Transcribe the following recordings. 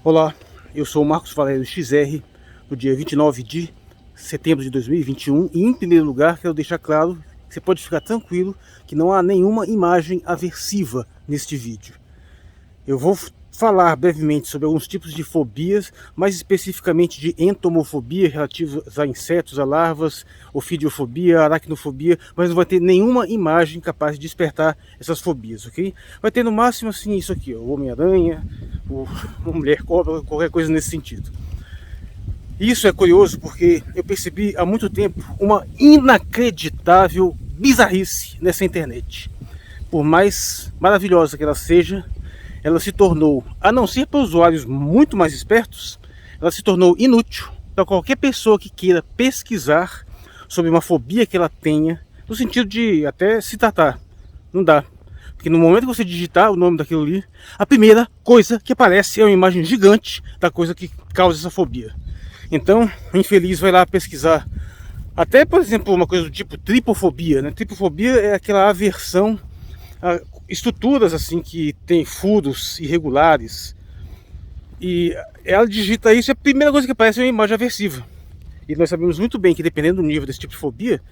Olá, eu sou o Marcos Valério XR, no dia 29 de setembro de 2021 e em primeiro lugar quero deixar claro que você pode ficar tranquilo que não há nenhuma imagem aversiva neste vídeo. Eu vou falar brevemente sobre alguns tipos de fobias, mais especificamente de entomofobia relativas a insetos, a larvas, ofidiofobia, aracnofobia, mas não vai ter nenhuma imagem capaz de despertar essas fobias, ok? Vai ter no máximo assim isso aqui, ó, o Homem-Aranha, uma mulher cobra, qualquer coisa nesse sentido. Isso é curioso porque eu percebi há muito tempo uma inacreditável bizarrice nessa internet. Por mais maravilhosa que ela seja, ela se tornou, a não ser para usuários muito mais espertos, ela se tornou inútil para qualquer pessoa que queira pesquisar sobre uma fobia que ela tenha, no sentido de até se tratar. Não dá. Porque no momento que você digitar o nome daquilo ali, a primeira coisa que aparece é uma imagem gigante da coisa que causa essa fobia. Então, o infeliz vai lá pesquisar. Até, por exemplo, uma coisa do tipo tripofobia, né? Tripofobia é aquela aversão a estruturas assim que tem furos irregulares. E ela digita isso e a primeira coisa que aparece é uma imagem aversiva. E nós sabemos muito bem que dependendo do nível desse tipo de fobia,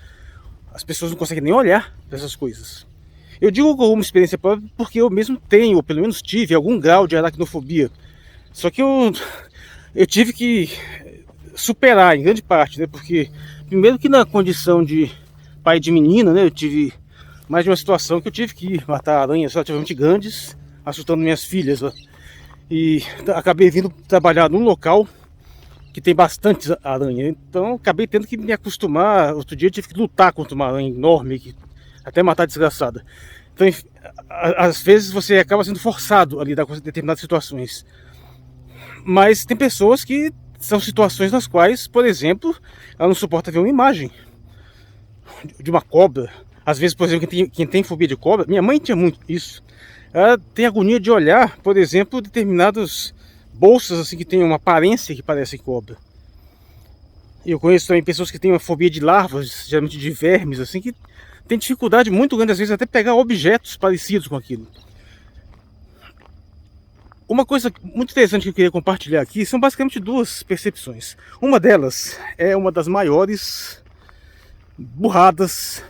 as pessoas não conseguem nem olhar para essas coisas. Eu digo com uma experiência própria porque eu mesmo tenho, ou pelo menos tive, algum grau de aracnofobia. Só que eu tive que superar em grande parte, né? Porque primeiro que na condição de pai de menina, né, eu tive mais de uma situação que eu tive que matar aranhas relativamente grandes, assustando minhas filhas, ó. E acabei vindo trabalhar num local que tem bastante aranha, então acabei tendo que me acostumar. Outro dia eu tive que lutar contra uma aranha enorme, até matar a desgraçada. Então, às vezes você acaba sendo forçado a lidar com determinadas situações. Mas tem pessoas que são situações nas quais, por exemplo, ela não suporta ver uma imagem de uma cobra. Às vezes, por exemplo, quem tem fobia de cobra, minha mãe tinha muito isso. Ela tem agonia de olhar, por exemplo, determinadas bolsas assim que têm uma aparência que parece cobra. Eu conheço também pessoas que têm uma fobia de larvas, geralmente de vermes, assim, que tem dificuldade muito grande, às vezes, até pegar objetos parecidos com aquilo. Uma coisa muito interessante que eu queria compartilhar aqui são basicamente duas percepções. Uma delas é uma das maiores burradas,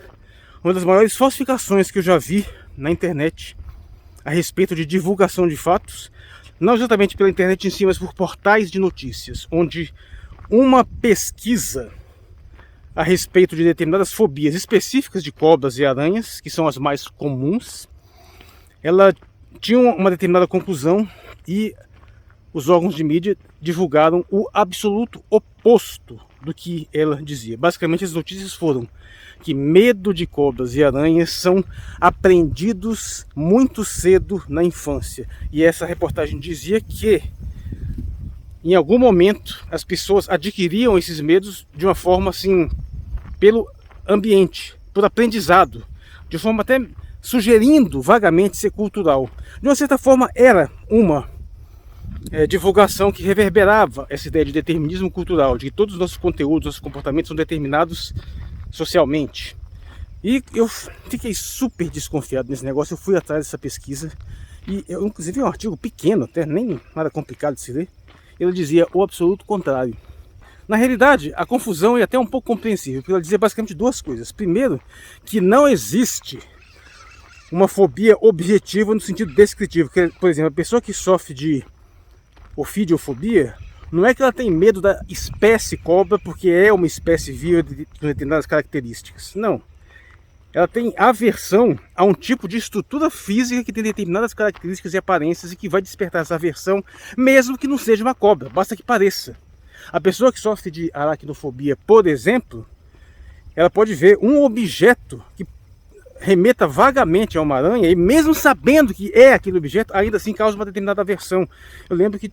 uma das maiores falsificações que eu já vi na internet a respeito de divulgação de fatos, não exatamente pela internet em si, mas por portais de notícias, onde uma pesquisa a respeito de determinadas fobias específicas de cobras e aranhas, que são as mais comuns, ela tinha uma determinada conclusão e os órgãos de mídia divulgaram o absoluto oposto do que ela dizia. Basicamente as notícias foram que medo de cobras e aranhas são aprendidos muito cedo na infância. E essa reportagem dizia que em algum momento as pessoas adquiriam esses medos de uma forma assim, pelo ambiente, por aprendizado, de forma até sugerindo vagamente ser cultural. De uma certa forma era uma divulgação que reverberava essa ideia de determinismo cultural, de que todos os nossos conteúdos, nossos comportamentos são determinados socialmente. E eu fiquei super desconfiado nesse negócio. Eu fui atrás dessa pesquisa e eu inclusive um artigo pequeno, até nem nada complicado de se ler. Ele dizia o absoluto contrário. Na realidade, a confusão é até um pouco compreensível, porque ela dizia basicamente duas coisas. Primeiro, que não existe uma fobia objetiva no sentido descritivo. Que, por exemplo, a pessoa que sofre de ofidiofobia, não é que ela tem medo da espécie cobra porque é uma espécie viva de determinadas características. Não. Ela tem aversão a um tipo de estrutura física que tem determinadas características e aparências e que vai despertar essa aversão, mesmo que não seja uma cobra, basta que pareça. A pessoa que sofre de aracnofobia, por exemplo, ela pode ver um objeto que remeta vagamente a uma aranha e mesmo sabendo que é aquele objeto, ainda assim causa uma determinada aversão. Eu lembro que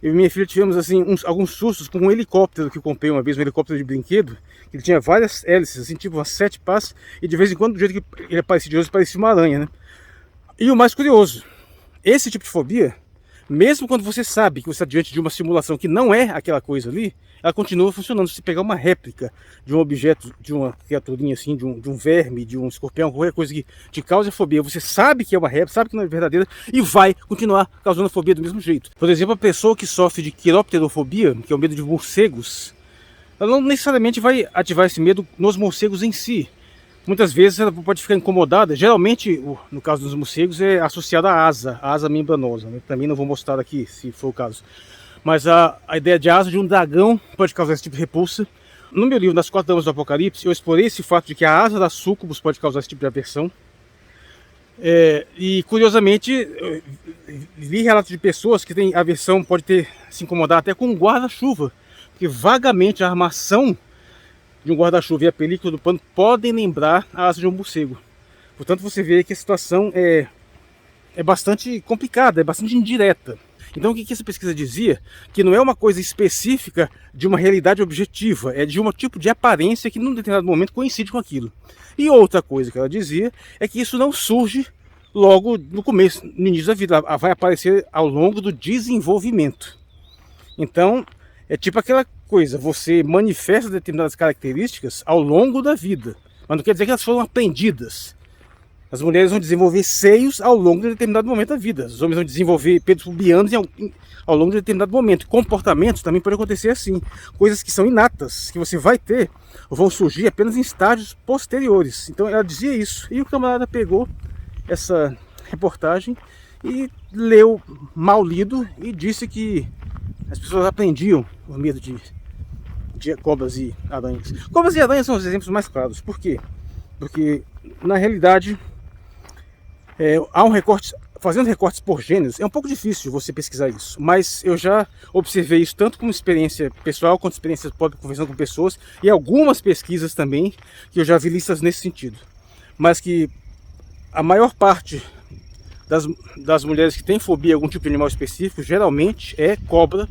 eu e minha filha tivemos assim alguns sustos com um helicóptero que eu comprei uma vez, um helicóptero de brinquedo, que ele tinha várias hélices, assim, tipo umas 7 pás, e de vez em quando, do jeito que ele aparecia de hoje, parecia uma aranha, né? E o mais curioso, esse tipo de fobia Mesmo quando você sabe que você está diante de uma simulação que não é aquela coisa ali, ela continua funcionando. Se você pegar uma réplica de um objeto, de uma criaturinha assim, de um verme, de um escorpião, qualquer coisa que te cause fobia, você sabe que é uma réplica, sabe que não é verdadeira e vai continuar causando fobia do mesmo jeito. Por exemplo, a pessoa que sofre de quiropterofobia, que é o medo de morcegos, ela não necessariamente vai ativar esse medo nos morcegos em si. Muitas vezes ela pode ficar incomodada. Geralmente, no caso dos morcegos, é associado à asa membranosa. Eu também não vou mostrar aqui, se for o caso. Mas a ideia de asa de um dragão pode causar esse tipo de repulsa. No meu livro, Das 4 Damas do Apocalipse, eu explorei esse fato de que a asa da súcubus pode causar esse tipo de aversão. E, curiosamente, eu li relatos de pessoas que têm aversão, pode ter se incomodar até com um guarda-chuva. Porque vagamente a armação de um guarda-chuva e a película do pano podem lembrar a asa de um morcego. Portanto, você vê que a situação é bastante complicada, é bastante indireta. Então, o que essa pesquisa dizia? Que não é uma coisa específica de uma realidade objetiva, é de um tipo de aparência que, num determinado momento, coincide com aquilo. E outra coisa que ela dizia é que isso não surge logo no começo, no início da vida, vai aparecer ao longo do desenvolvimento. Então, é tipo aquela coisa, você manifesta determinadas características ao longo da vida, mas não quer dizer que elas foram aprendidas. As mulheres vão desenvolver seios ao longo de determinado momento da vida, os homens vão desenvolver peitos pubianos ao longo de determinado momento. Comportamentos também podem acontecer assim, coisas que são inatas, que você vai ter, vão surgir apenas em estágios posteriores. Então ela dizia isso, e o camarada pegou essa reportagem e leu mal lido e disse que as pessoas aprendiam o medo de cobras e aranhas. Cobras e aranhas são os exemplos mais claros. Por quê? Porque, na realidade, há um recorte, fazendo recortes por gêneros, é um pouco difícil você pesquisar isso, mas eu já observei isso tanto como experiência pessoal, quanto experiência própria conversando com pessoas, e algumas pesquisas também, que eu já vi listas nesse sentido. Mas que a maior parte das mulheres que têm fobia a algum tipo de animal específico, geralmente é cobra,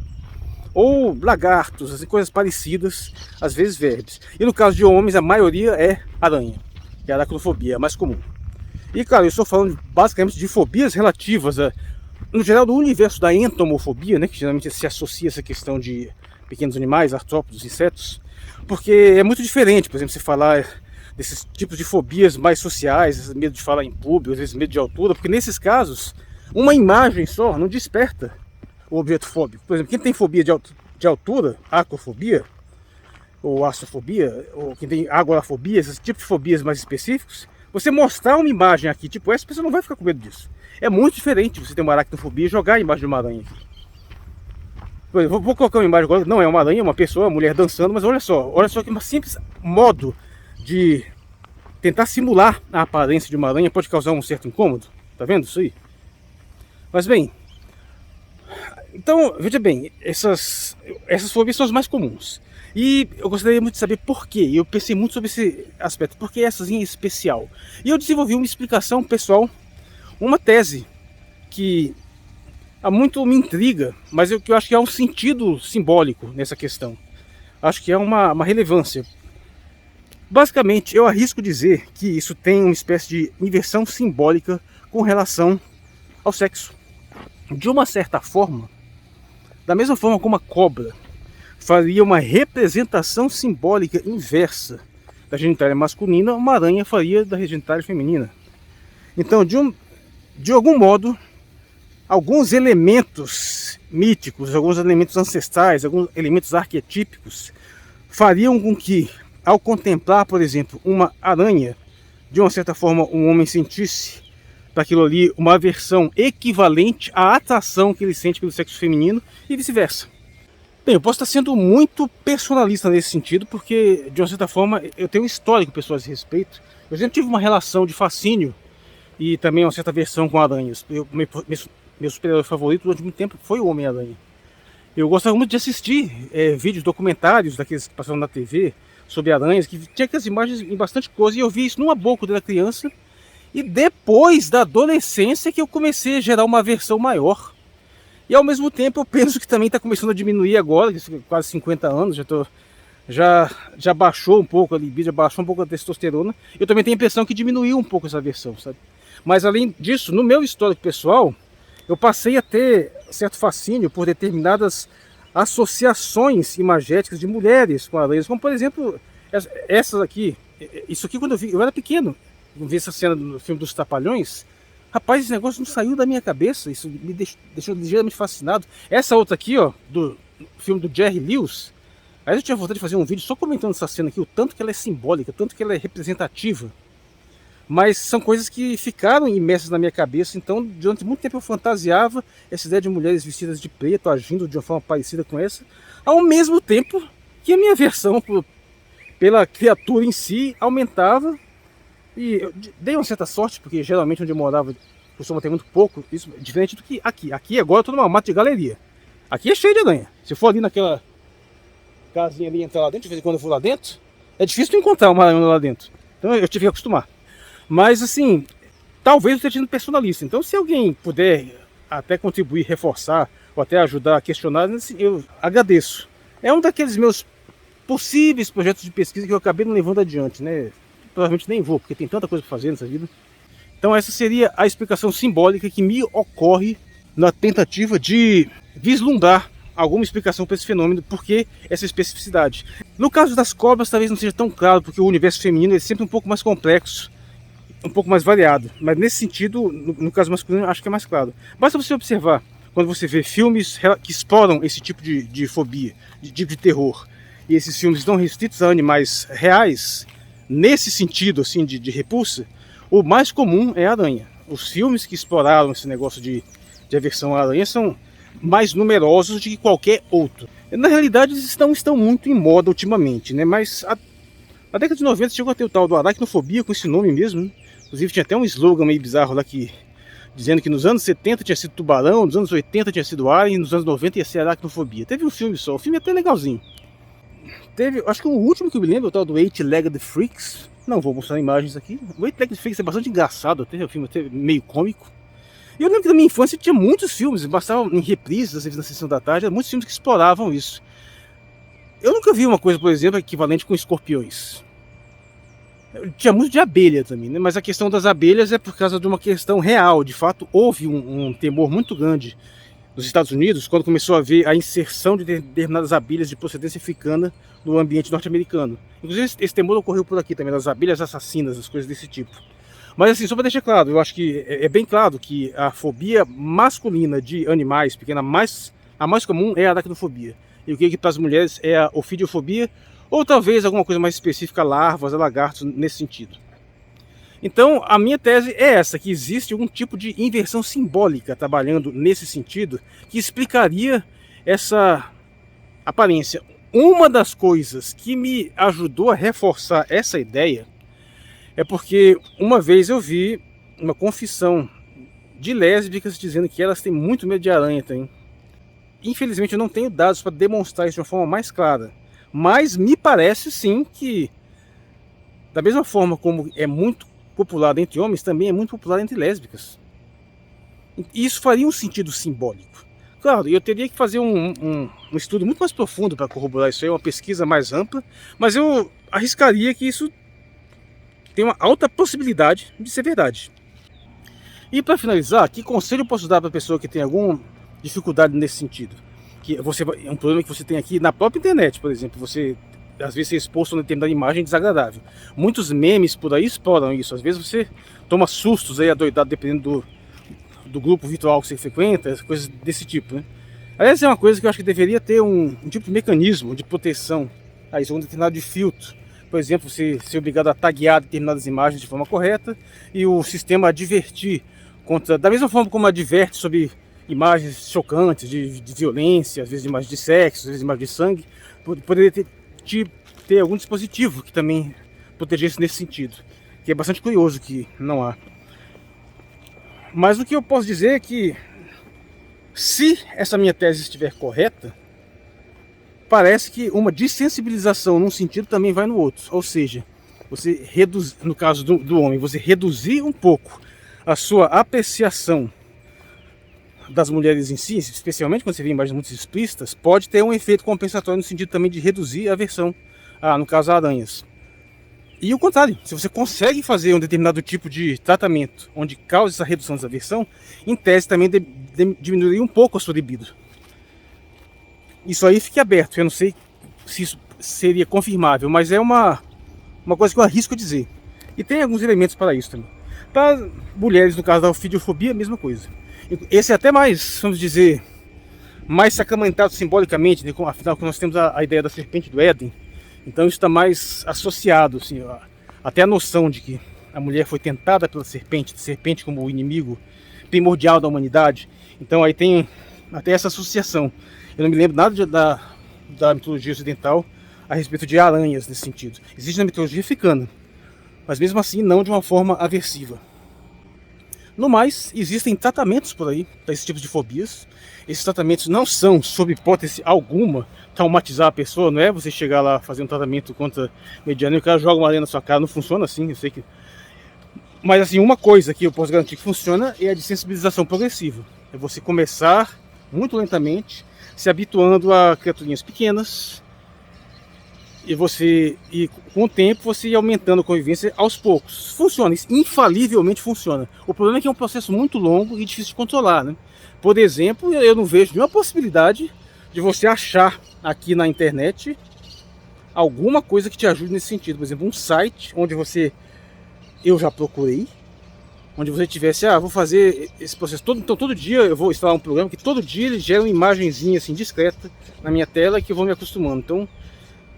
ou lagartos, assim, coisas parecidas, às vezes vermes. E no caso de homens, a maioria é aranha, que é a aracnofobia, é mais comum. E claro, eu estou falando basicamente de fobias relativas, no geral, do universo da entomofobia, né, que geralmente se associa a essa questão de pequenos animais, artrópodes, insetos, porque é muito diferente, por exemplo, você falar desses tipos de fobias mais sociais, medo de falar em público, às vezes medo de altura, porque nesses casos, uma imagem só não desperta o objeto fóbico. Por exemplo, quem tem fobia de altura, acrofobia, ou astrofobia, ou quem tem agorafobia, esses tipos de fobias mais específicos, você mostrar uma imagem aqui, tipo essa, a pessoa não vai ficar com medo disso. É muito diferente você ter uma aracnofobia e jogar a imagem de uma aranha aqui. Por exemplo, vou colocar uma imagem agora, não é uma aranha, é uma pessoa, uma mulher dançando, mas olha só que um simples modo de tentar simular a aparência de uma aranha pode causar um certo incômodo. Tá vendo isso aí? Mas bem, então, veja bem, essas fobias são as mais comuns. E eu gostaria muito de saber por quê. Eu pensei muito sobre esse aspecto, por que essas em especial. E eu desenvolvi uma explicação pessoal, uma tese que há muito me intriga, mas que eu acho que há um sentido simbólico nessa questão. Acho que é uma relevância. Basicamente, eu arrisco dizer que isso tem uma espécie de inversão simbólica com relação ao sexo. De uma certa forma, da mesma forma como a cobra faria uma representação simbólica inversa da genitália masculina, uma aranha faria da genitália feminina. Então, de algum modo, alguns elementos míticos, alguns elementos ancestrais, alguns elementos arquetípicos fariam com que, ao contemplar, por exemplo, uma aranha, de uma certa forma um homem sentisse para aquilo ali uma aversão equivalente à atração que ele sente pelo sexo feminino e vice-versa. Bem, eu posso estar sendo muito personalista nesse sentido, porque de uma certa forma eu tenho um histórico pessoal a esse respeito. Eu sempre tive uma relação de fascínio e também uma certa aversão com aranhas. Meu super-herói favorito durante muito tempo foi o Homem-Aranha. Eu gostava muito de assistir vídeos, documentários daqueles que passavam na TV sobre aranhas, que tinha aquelas imagens em bastante close, e eu vi isso numa boa quando era criança. E depois da adolescência que eu comecei a gerar uma aversão maior. E ao mesmo tempo eu penso que também está começando a diminuir agora, quase 50 anos, já baixou um pouco a libido, já baixou um pouco a testosterona. Eu também tenho a impressão que diminuiu um pouco essa aversão, sabe? Mas além disso, no meu histórico pessoal, eu passei a ter certo fascínio por determinadas associações imagéticas de mulheres com aranhas, como por exemplo essas aqui. Isso aqui, quando eu era pequeno, eu vi essa cena no filme dos Trapalhões. Rapaz, esse negócio não saiu da minha cabeça, isso me deixou ligeiramente fascinado. Essa outra aqui, ó, do filme do Jerry Lewis, aí eu tinha vontade de fazer um vídeo só comentando essa cena aqui, o tanto que ela é simbólica, o tanto que ela é representativa. Mas são coisas que ficaram imersas na minha cabeça, então durante muito tempo eu fantasiava essa ideia de mulheres vestidas de preto, agindo de uma forma parecida com essa, ao mesmo tempo que a minha aversão pela criatura em si aumentava. E eu dei uma certa sorte, porque geralmente onde eu morava costuma ter muito pouco, isso diferente do que aqui. Aqui agora eu tô numa mata de galeria. Aqui é cheio de aranha. Se eu for ali naquela casinha ali, entrar lá dentro, de vez em quando eu vou lá dentro, é difícil de encontrar uma aranha lá dentro. Então eu tive que acostumar. Mas assim, talvez eu esteja sendo personalista. Então se alguém puder até contribuir, reforçar, ou até ajudar a questionar, eu agradeço. É um daqueles meus possíveis projetos de pesquisa que eu acabei não levando adiante, né? Provavelmente nem vou, porque tem tanta coisa para fazer nessa vida. Então essa seria a explicação simbólica que me ocorre na tentativa de vislumbrar alguma explicação para esse fenômeno, porque essa especificidade. No caso das cobras talvez não seja tão claro, porque o universo feminino é sempre um pouco mais complexo, um pouco mais variado, mas nesse sentido, no caso masculino, acho que é mais claro. Basta você observar, quando você vê filmes que exploram esse tipo de fobia, de tipo de terror, e esses filmes estão restritos a animais reais, nesse sentido assim de repulsa, o mais comum é a aranha. Os filmes que exploraram esse negócio de aversão à aranha são mais numerosos do que qualquer outro. Na realidade, eles estão muito em moda ultimamente, né? Mas na década de 90 chegou a ter o tal do aracnofobia, com esse nome mesmo, né? Inclusive tinha até um slogan meio bizarro lá que dizendo que nos anos 70 tinha sido tubarão, nos anos 80 tinha sido alien, e nos anos 90 ia ser aracnofobia. Teve um filme só, o filme é até legalzinho. Teve, acho que o último que eu me lembro, o tal do Eight-Legged Freaks. Não vou mostrar imagens aqui. O Eight-Legged Freaks é bastante engraçado, até o filme até meio cômico. E eu lembro que na minha infância tinha muitos filmes, bastava em reprises, às vezes na sessão da tarde, muitos filmes que exploravam isso. Eu nunca vi uma coisa, por exemplo, equivalente com escorpiões. Tinha muito de abelha também, né? Mas a questão das abelhas é por causa de uma questão real. De fato, houve um temor muito grande nos Estados Unidos quando começou a haver a inserção de determinadas abelhas de procedência africana no ambiente norte-americano. Inclusive, esse temor ocorreu por aqui também, das abelhas assassinas, as coisas desse tipo. Mas assim, só para deixar claro, eu acho que é bem claro que a fobia masculina de animais pequenos, a mais comum é a aracnofobia. E o que para as mulheres é a ofidiofobia, ou talvez alguma coisa mais específica, larvas, lagartos, nesse sentido. Então, a minha tese é essa, que existe algum tipo de inversão simbólica trabalhando nesse sentido, que explicaria essa aparência. Uma das coisas que me ajudou a reforçar essa ideia é porque uma vez eu vi uma confissão de lésbicas dizendo que elas têm muito medo de aranha também. Infelizmente eu não tenho dados para demonstrar isso de uma forma mais clara, mas me parece sim que, da mesma forma como é muito popular entre homens, também é muito popular entre lésbicas. E isso faria um sentido simbólico. Claro, eu teria que fazer um estudo muito mais profundo para corroborar isso aí, uma pesquisa mais ampla, mas eu arriscaria que isso tem uma alta possibilidade de ser verdade. E para finalizar, que conselho eu posso dar para a pessoa que tem alguma dificuldade nesse sentido? Que é um problema que você tem aqui na própria internet, por exemplo, você às vezes é exposto a uma determinada imagem desagradável. Muitos memes por aí exploram isso, às vezes você toma sustos aí adoidado dependendo do grupo virtual que você frequenta, coisas desse tipo, né? Aliás, é uma coisa que eu acho que deveria ter um tipo de mecanismo de proteção, aí um determinado de filtro. Por exemplo, você ser obrigado a taguear determinadas imagens de forma correta e o sistema advertir contra, da mesma forma como adverte sobre imagens chocantes de violência, às vezes imagens de sexo, às vezes imagens de sangue, poderia ter algum dispositivo que também protegesse nesse sentido, que é bastante curioso que não há. Mas o que eu posso dizer é que, se essa minha tese estiver correta, parece que uma dessensibilização num sentido também vai no outro. Ou seja, você reduz, no caso do homem, você reduzir um pouco a sua apreciação das mulheres em si, especialmente quando você vê imagens muito explícitas, pode ter um efeito compensatório no sentido também de reduzir a aversão, no caso, a aranhas. E o contrário, se você consegue fazer um determinado tipo de tratamento onde causa essa redução da aversão, em tese também diminuiria um pouco a sua libido. Isso aí fica aberto, eu não sei se isso seria confirmável, mas é uma coisa que eu arrisco dizer. E tem alguns elementos para isso também. Para mulheres, no caso da ofidiofobia, a mesma coisa. Esse é até mais, vamos dizer, mais sacramentado simbolicamente, né? Afinal nós temos a ideia da serpente do Éden. Então isso está mais associado, assim, até a noção de que a mulher foi tentada pela serpente como o inimigo primordial da humanidade. Então aí tem até essa associação. Eu não me lembro nada da mitologia ocidental a respeito de aranhas nesse sentido. Existe na mitologia africana, mas mesmo assim não de uma forma aversiva. No mais, existem tratamentos por aí para esse tipo de fobias. Esses tratamentos não são, sob hipótese alguma, traumatizar a pessoa, não é você chegar lá fazer um tratamento contra mediano e o cara joga uma areia na sua cara, não funciona assim, eu sei que... Mas assim, uma coisa que eu posso garantir que funciona é a de sensibilização progressiva. É você começar muito lentamente, se habituando a criaturinhas pequenas, e com o tempo você ir aumentando a convivência aos poucos. Funciona, isso infalivelmente funciona. O problema é que é um processo muito longo e difícil de controlar, né? Por exemplo, eu não vejo nenhuma possibilidade de você achar aqui na internet alguma coisa que te ajude nesse sentido. Por exemplo, um site onde eu já procurei, onde você tivesse, vou fazer esse processo todo, então todo dia eu vou instalar um programa que todo dia ele gera uma imagenzinha assim discreta na minha tela que eu vou me acostumando. Então,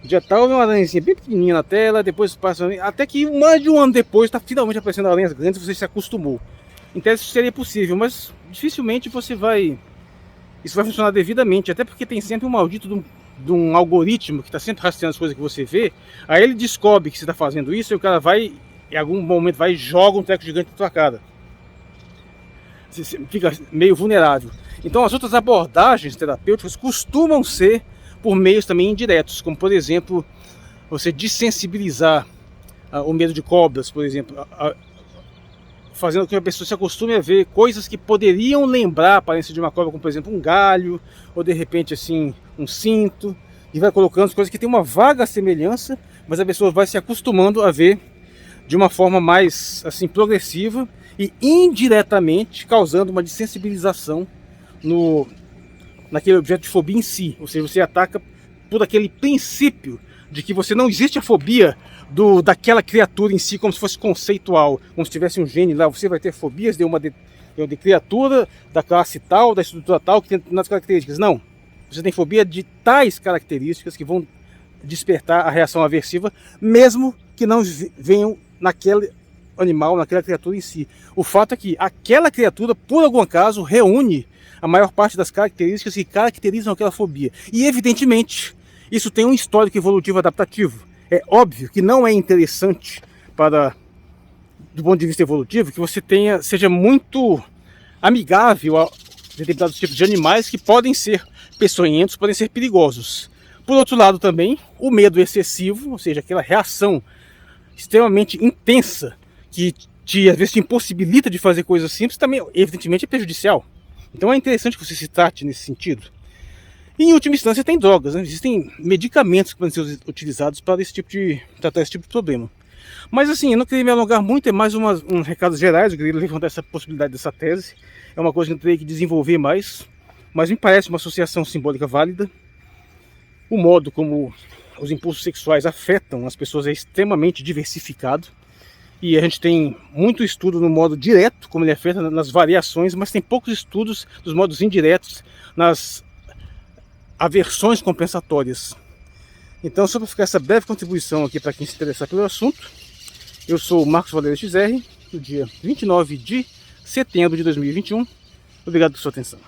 dia tal, uma aranhazinha bem pequenininha na tela, depois passa, até que mais de um ano depois está finalmente aparecendo aranhas grandes, você se acostumou. Em tese isso seria possível, mas dificilmente isso vai funcionar devidamente, até porque tem sempre um maldito de um algoritmo que está sempre rastreando as coisas que você vê, aí ele descobre que você está fazendo isso e o cara vai, em algum momento, vai e joga um treco gigante na tua cara. Você fica meio vulnerável. Então as outras abordagens terapêuticas costumam ser por meios também indiretos, como por exemplo, você desensibilizar o medo de cobras, por exemplo, fazendo com que a pessoa se acostume a ver coisas que poderiam lembrar a aparência de uma cobra, como por exemplo um galho, ou de repente assim, um cinto, e vai colocando as coisas que tem uma vaga semelhança, mas a pessoa vai se acostumando a ver de uma forma mais assim progressiva e indiretamente causando uma desensibilização naquele objeto de fobia em si. Ou seja, você ataca por aquele princípio de que você não existe a fobia daquela criatura em si como se fosse conceitual, como se tivesse um gene lá, você vai ter fobias de uma criatura da classe tal, da estrutura tal, que tem nas características. Não, você tem fobia de tais características que vão despertar a reação aversiva, mesmo que não venham naquele animal, naquela criatura em si. O fato é que aquela criatura, por algum acaso, reúne a maior parte das características que caracterizam aquela fobia. E evidentemente, isso tem um histórico evolutivo adaptativo. É óbvio que não é interessante do ponto de vista evolutivo, que você seja muito amigável a determinados tipos de animais que podem ser peçonhentos, podem ser perigosos. Por outro lado também, o medo excessivo, ou seja, aquela reação extremamente intensa que às vezes te impossibilita de fazer coisas simples, também evidentemente é prejudicial. Então é interessante que você se trate nesse sentido. E em última instância tem drogas, né? Existem medicamentos que podem ser utilizados para tratar esse tipo de problema. Mas assim, eu não queria me alongar muito, é mais uns recados gerais, eu queria levantar essa possibilidade dessa tese. É uma coisa que eu teria que desenvolver mais, mas me parece uma associação simbólica válida. O modo como os impulsos sexuais afetam as pessoas é extremamente diversificado. E a gente tem muito estudo no modo direto, como ele afeta nas variações, mas tem poucos estudos dos modos indiretos, nas aversões compensatórias. Então, só para ficar essa breve contribuição aqui para quem se interessar pelo assunto, eu sou o Marcos Valério XR, no dia 29 de setembro de 2021. Obrigado por sua atenção.